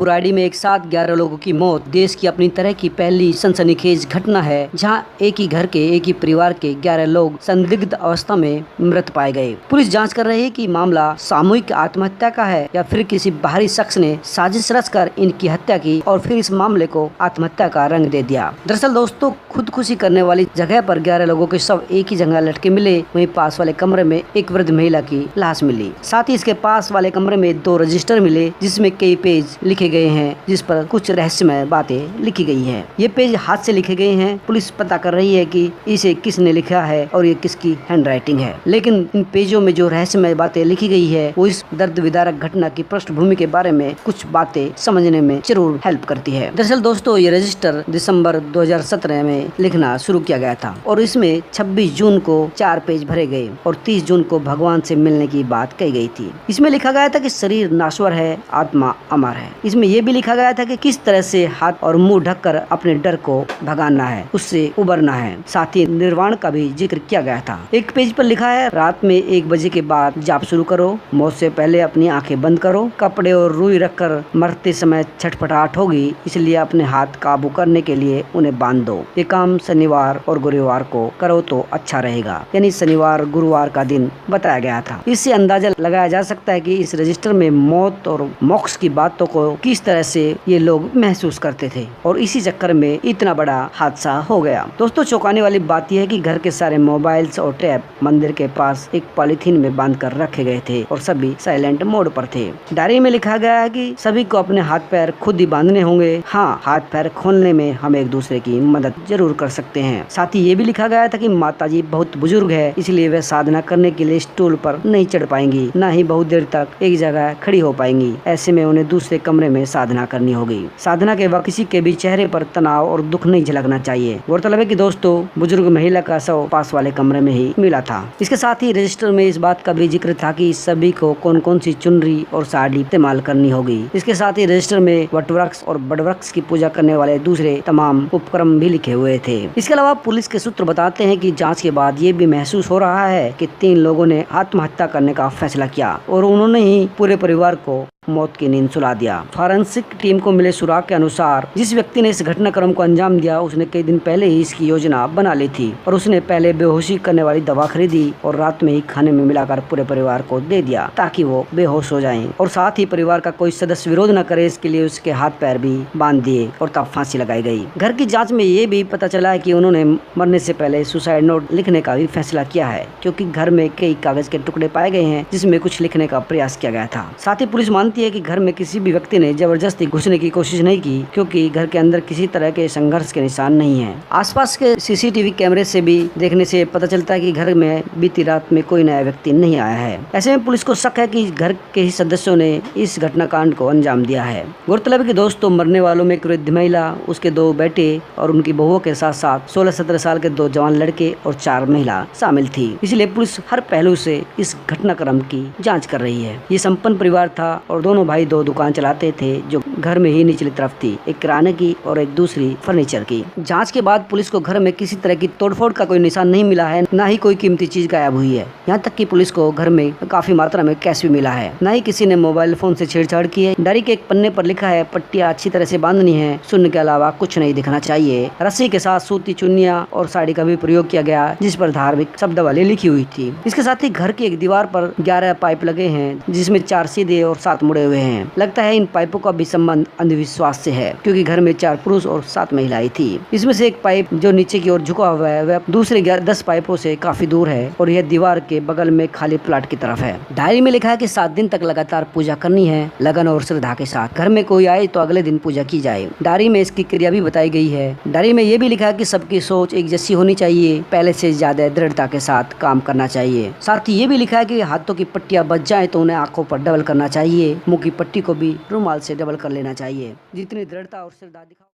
बुराड़ी में एक साथ 11 लोगों की मौत देश की अपनी तरह की पहली सनसनीखेज घटना है, जहां एक ही घर के एक ही परिवार के 11 लोग संदिग्ध अवस्था में मृत पाए गए। पुलिस जांच कर रही है कि मामला सामूहिक आत्महत्या का है या फिर किसी बाहरी शख्स ने साजिश रचकर इनकी हत्या की और फिर इस मामले को आत्महत्या का रंग दे दिया। दरअसल दोस्तों, खुदकुशी करने वाली जगह पर 11 लोगों के शव एक ही जगह लटके मिले। वहीं पास वाले कमरे में एक वृद्ध महिला की लाश मिली। साथ ही इसके पास वाले कमरे में 2 रजिस्टर मिले, जिसमें कई पेज लिखे गए हैं, जिस पर कुछ रहस्यमय बातें लिखी गई हैं। ये पेज हाथ से लिखे गए हैं। पुलिस पता कर रही है कि इसे किसने लिखा है और ये किसकी हैंडराइटिंग है। लेकिन इन पेजों में जो रहस्यमय बातें लिखी गई है वो इस दर्द विदारक घटना की पृष्ठभूमि के बारे में कुछ बातें समझने में जरूर हेल्प करती है। दरअसल दोस्तों, ये रजिस्टर दिसंबर 2017 में लिखना शुरू किया गया था और इसमें 26 जून को 4 पेज भरे गए और 30 जून को भगवान से मिलने की बात कही गई थी। इसमें लिखा गया था कि शरीर नाश्वर है, आत्मा अमर है। इसमें यह भी लिखा गया था कि किस तरह से हाथ और मुंह ढककर अपने डर को भगाना है, उससे उबरना है। साथ ही निर्वाण का भी जिक्र किया गया था। एक पेज पर लिखा है, रात में 1 बजे के बाद जाप शुरू करो, मौत से पहले अपनी आंखें बंद करो, कपड़े और रुई रखकर मरते समय छटपटाहट होगी, इसलिए अपने हाथ काबू करने के लिए उन्हें बांध दो। ये काम शनिवार और गुरुवार को करो तो अच्छा रहेगा। यानी शनिवार गुरुवार का दिन बताया गया था। इससे अंदाजा लगाया जा सकता है कि इस रजिस्टर में मौत और मोक्ष की बातों को किस तरह से ये लोग महसूस करते थे और इसी चक्कर में इतना बड़ा हादसा हो गया। दोस्तों, चौंकाने वाली बात यह है कि घर के सारे मोबाइल्स और टैब मंदिर के पास एक पॉलीथीन में बांध कर रखे गए थे और सभी साइलेंट मोड पर थे। डायरी में लिखा गया है कि सभी को अपने हाथ पैर खुद ही बांधने होंगे। हाँ, हाथ पैर खोलने में हम एक दूसरे की मदद जरूर कर सकते हैं। साथ ही ये भी लिखा गया था कि माताजी बहुत बुजुर्ग है, इसलिए वे साधना करने के लिए स्टूल पर नहीं चढ़ पाएंगी, न ही बहुत देर तक एक जगह खड़ी हो पाएंगी। ऐसे में उन्हें दूसरे कमरे में साधना करनी होगी। साधना के वक्त किसी के भी चेहरे पर तनाव और दुख नहीं झलकना चाहिए। गौरतलब है कि दोस्तों, बुजुर्ग महिला का शव पास वाले कमरे में ही मिला था। इसके साथ ही रजिस्टर में इस बात का भी जिक्र था कि सभी को कौन कौन सी चुनरी और साड़ी इस्तेमाल करनी होगी। इसके साथ ही रजिस्टर में वटवृक्ष और बड़वृक्ष की पूजा करने वाले दूसरे तमाम उपक्रम भी लिखे हुए थे। इसके अलावा पुलिस के सूत्र बताते हैं कि जांच के बाद ये भी महसूस हो रहा है कि 3 लोगों ने आत्महत्या करने का फैसला किया और उन्होंने ही पूरे परिवार को मौत की नींद सुला दिया। फॉरेंसिक टीम को मिले सुराग के अनुसार जिस व्यक्ति ने इस घटनाक्रम को अंजाम दिया, उसने कई दिन पहले ही इसकी योजना बना ली थी और उसने पहले बेहोशी करने वाली दवा खरीदी और रात में ही खाने में मिलाकर पूरे परिवार को दे दिया ताकि वो बेहोश हो जाएं और साथ ही परिवार का कोई सदस्य विरोध न करे, इसके लिए उसके हाथ पैर भी बांध दिए और तब फांसी लगाई गई। घर की जाँच में ये भी पता चला है कि उन्होंने मरने से पहले सुसाइड नोट लिखने का भी फैसला किया है, क्योंकि घर में कई कागज के टुकड़े पाए गए हैं जिसमें कुछ लिखने का प्रयास किया गया था। साथ ही पुलिस मानती है कि घर में किसी भी व्यक्ति ने जबरदस्ती घुसने की कोशिश नहीं की, क्योंकि घर के अंदर किसी तरह के संघर्ष के निशान नहीं है। आसपास के सीसीटीवी कैमरे से भी देखने से पता चलता है कि घर में बीती रात में कोई नया व्यक्ति नहीं आया है। ऐसे में पुलिस को शक है कि घर के ही सदस्यों ने इस घटनाकांड को अंजाम दिया है। गौरतलब है कि दोस्तों, मरने वालों में एक वृद्ध महिला, उसके 2 बेटे और उनकी बहुओं के साथ साथ 16-17 साल के 2 जवान लड़के और 4 महिला शामिल थी। इसलिए पुलिस हर पहलू से इस घटनाक्रम की जाँच कर रही है। ये संपन्न परिवार था और दोनों भाई 2 दुकान चलाते थे जो घर में ही निचली तरफ थी, एक किराने की और एक दूसरी फर्नीचर की। जांच के बाद पुलिस को घर में किसी तरह की तोड़फोड़ का कोई निशान नहीं मिला है, न ही कोई कीमती चीज गायब हुई है। यहाँ तक कि पुलिस को घर में काफी मात्रा में कैश भी मिला है। न ही किसी ने मोबाइल फोन से छेड़छाड़ की है। डायरी के एक पन्ने पर लिखा है, पट्टियां अच्छी तरह से बांधनी है, शून्य के अलावा कुछ नहीं दिखना चाहिए। रस्सी के साथ सूती चुन्नियां और साड़ी का भी प्रयोग किया गया, जिस पर धार्मिक शब्दावली लिखी हुई थी। इसके साथ ही घर की एक दीवार पर 11 पाइप लगे हैं, जिसमें 4 सीधे और 7 मुड़े हुए हैं। लगता है इन पाइपों का भी संबंध अंधविश्वास से है, क्योंकि घर में 4 पुरुष और 7 महिलाएं थी। इसमें से एक पाइप जो नीचे की ओर झुका हुआ है, वह दूसरे 10 पाइपों से काफी दूर है और यह दीवार के बगल में खाली प्लाट की तरफ है। डायरी में लिखा है कि 7 दिन तक लगातार पूजा करनी है, लगन और श्रद्धा के साथ। घर में कोई आए तो अगले दिन पूजा की जाए। डायरी में इसकी क्रिया भी बताई गई है। डायरी में यह भी लिखा है कि सबकी सोच एक जैसी होनी चाहिए, पहले से ज्यादा दृढ़ता के साथ काम करना चाहिए। साथ ही ये भी लिखा है कि हाथों की पट्टियां बच जाए तो उन्हें आंखों पर डबल करना चाहिए, मुंह की पट्टी को भी रुमाल से डबल कर लेना चाहिए। जितनी दृढ़ता और श्रद्धा दिखाओ।